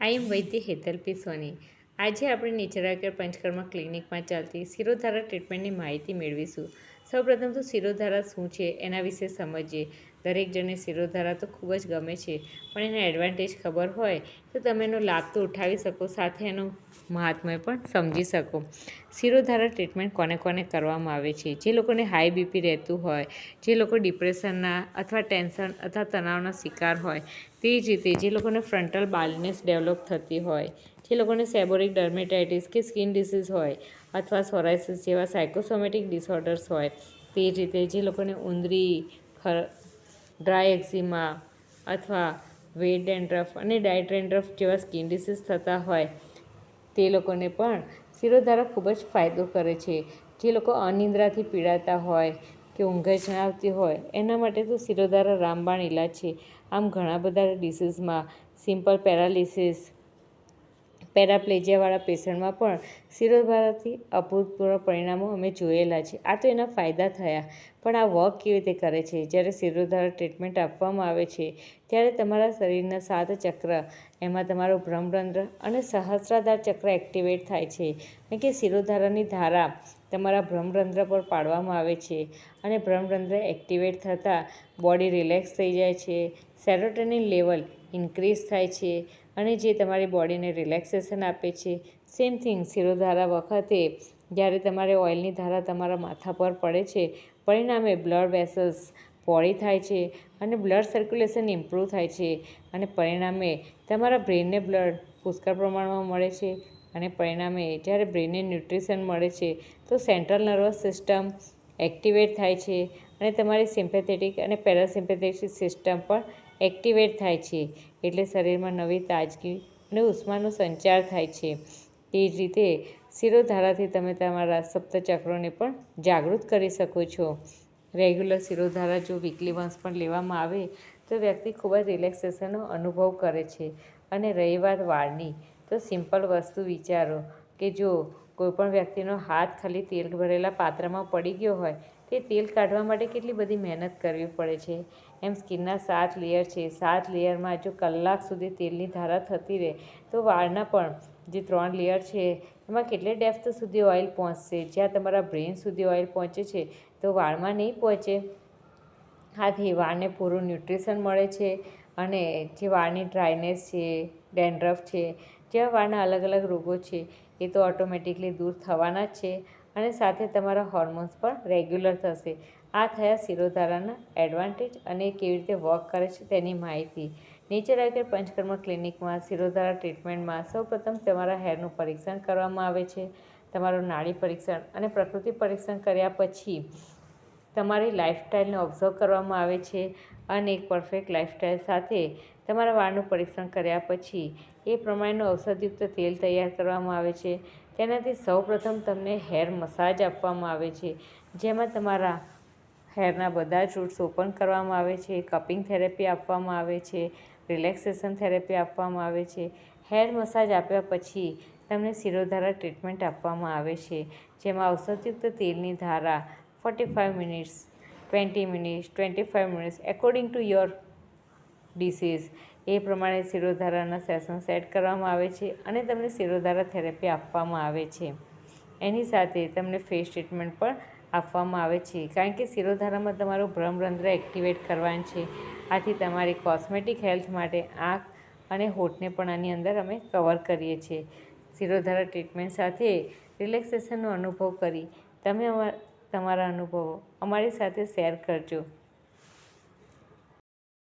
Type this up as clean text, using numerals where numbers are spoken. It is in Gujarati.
આઈ એમ વૈદ્ય હેતલ પી સોની. આજે આપણે નેચરલ કેર પંચકર્મ ક્લિનિકમાં ચાલતી શિરોધારા ટ્રીટમેન્ટની માહિતી મેળવીશું. સૌપ્રથમ તો શિરોધારા શું છે એના વિશે સમજીએ. દરેક જણને શિરોધારા તો ખૂબ જ ગમે છે, પણ એના એડવાન્ટેજ ખબર હોય તો તમે એનો લાભ તો ઉઠાવી શકો, સાથે એનું મહાત્મ્ય પણ સમજી શકો. શિરોધારા ટ્રીટમેન્ટ કોને કોને કરવામાં આવે છે? જે લોકોને હાઈ બીપી રહેતું હોય, જે લોકો ડિપ્રેશનના અથવા ટેન્શન અથવા તણાવના શિકાર હોય, તે જ રીતે જે લોકોને ફ્રન્ટલ બાલ્ડનેસ ડેવલપ થતી હોય, જે લોકોને સેબોરિક ડર્મેટાઇટિસ કે સ્કિન ડિસીઝ હોય અથવા સોરાયસિસ જેવા સાયકોસોમેટિક ડિસઓર્ડર્સ હોય, તે જ રીતે જે લોકોને ઉંદરી, ડ્રાય એક્ઝિમા અથવા વેટ ડેન્ડ્રફ અને ડાયટ ડેન્ડ્રફ જેવા સ્કિન ડિસીઝ થતા હોય, તે લોકોને પણ શિરોધારા ખૂબ જ ફાયદો કરે છે. જે લોકો અનિદ્રાથી પીડાતા હોય કે ઊંઘ જ ના આવતી હોય, એના માટે તો શિરોધારા રામબાણ ઇલાજ છે. આમ ઘણા બધા ડિસીઝમાં, સિમ્પલ પેરાલિસિસ, પેરાપ્લેજિયાવાળા પેશન્ટમાં પણ શિરોધારાથી અભૂતપૂર્વ પરિણામો અમે જોયેલા છે. આ તો એના ફાયદા થયા, પણ આ વર્ક કેવી રીતે કરે છે? જ્યારે શિરોધારા ટ્રીટમેન્ટ આપવામાં આવે છે ત્યારે તમારા શરીરના 7 ચક્ર, એમાં તમારું ભ્રમરંધ્ર અને સહસ્ત્રાધાર ચક્ર એક્ટિવેટ થાય છે. કારણ કે શિરોધારાની ધારા તમારા ભ્રમરંધ્ર પર પાડવામાં આવે છે અને ભ્રમરંધ્ર એક્ટિવેટ થતાં બોડી રિલેક્સ થઈ જાય છે, સેરોટોનિન લેવલ ઇન્ક્રીઝ થાય છે અને જે તમારી બોડીને રિલેક્સેશન આપે છે. સેમ થિંગ શિરોધારા વખતે જ્યારે તમારે ઓઇલની ધારા તમારા માથા પર પડે છે, પરિણામે બ્લડ વેસલ્સ પહોળી થાય છે અને બ્લડ સર્ક્યુલેશન ઇમ્પ્રૂવ થાય છે અને પરિણામે તમારા બ્રેનને બ્લડ પુષ્કળ પ્રમાણમાં મળે છે અને પરિણામે જ્યારે બ્રેનને ન્યુટ્રિશન મળે છે તો સેન્ટ્રલ નર્વસ સિસ્ટમ એક્ટિવેટ થાય છે અને તમારી સિમ્પેથેટિક અને પેરાસિમ્પેથેટિક સિસ્ટમ પણ એક્ટિવેટ થાય છે. એટલે શરીરમાં નવી તાજગી અને ઉષ્માનો સંચાર થાય છે. તે જ રીતે શિરોધારાથી તમે તમારા સપ્તચક્રોને પણ જાગૃત કરી શકો છો. રેગ્યુલર શિરોધારા જો વીકલી વન્સ પણ લેવામાં આવે તો વ્યક્તિ ખૂબ જ રિલેક્સેશનનો અનુભવ કરે છે. અને રહી વાત વાળની, તો સિમ્પલ વસ્તુ વિચારો કે જો કોઈપણ વ્યક્તિનો હાથ ખાલી તેલ ભરેલા પાત્રમાં પડી ગયો હોય, તે તેલ કાઢવા માટે કેટલી બધી મહેનત કરવી પડે છે. એમ સ્કિનના 7 લેયર છે, 7 લેયરમાં જો કલાક સુધી તેલની ધારા થતી રહે તો વાળના પણ જે 3 લેયર છે એમાં કેટલી ડેપ્થ સુધી ઓઇલ પહોંચશે? જ્યાં તમારા બ્રેન સુધી ઓઇલ પહોંચે છે તો વાળમાં નહીં પહોંચે. આથી વાળને પૂરું ન્યુટ્રિશન મળે છે અને જે વાળની ડ્રાયનેસ છે, ડેન્ડ્રફ છે, જેવા વાળના અલગ અલગ રોગો છે એ તો ઓટોમેટિકલી દૂર થવાના જ છે અને સાથે તમારા હોર્મોન્સ પણ રેગ્યુલર થશે. આ થયા શિરોધારાના એડવાન્ટેજ અને કેવી રીતે વર્ક કરે છે તેની માહિતી. નેચરલ કેર પંચકર્મ ક્લિનિકમાં શિરોધારા ટ્રીટમેન્ટમાં સૌપ્રથમ તમારા હેરનું પરીક્ષણ કરવામાં આવે છે. તમારું નાડી પરીક્ષણ અને પ્રકૃતિ પરીક્ષણ કર્યા પછી તમારી લાઈફસ્ટાઈલને ઓબ્ઝર્વ કરવામાં આવે છે અને એક પરફેક્ટ લાઈફસ્ટાઈલ સાથે તમારા વાળનું પરીક્ષણ કર્યા પછી એ પ્રમાણેનું ઔષધયુક્ત તેલ તૈયાર કરવામાં આવે છે. તેનાથી સૌપ્રથમ તમને હેર મસાજ આપવામાં આવે છે, જેમાં તમારા હેરના બધા જ રૂટ્સ ઓપન કરવામાં આવે છે, કપિંગ થેરેપી આપવામાં આવે છે, રિલેક્સેશન થેરેપી આપવામાં આવે છે. હેર મસાજ આપ્યા પછી તમને શિરોધારા ટ્રીટમેન્ટ આપવામાં આવે છે, જેમાં ઔષધયુક્ત તેલની ધારા 45 minutes, 20 minutes, 25 minutes according to your disease એ પ્રમાણે શિરોધારાના સેશન સેટ કરવામાં આવે છે અને તમને શિરોધારા થેરેપી આપવામાં આવે છે. એની સાથે તમને ફેસ ટ્રીટમેન્ટ પણ આપવામાં આવે છે, કારણ કે શિરોધારામાં તમારું ભ્રમરંધ્ર એક્ટિવેટ કરવાનું છે. આથી તમારી કોસ્મેટિક હેલ્થ માટે આંખ અને હોઠને પણ આની અંદર અમે કવર કરીએ છીએ. શિરોધારા ટ્રીટમેન્ટ સાથે રિલેક્સેશનનો અનુભવ કરી તમે તમારા અનુભવો અમારી સાથે શેર કરજો.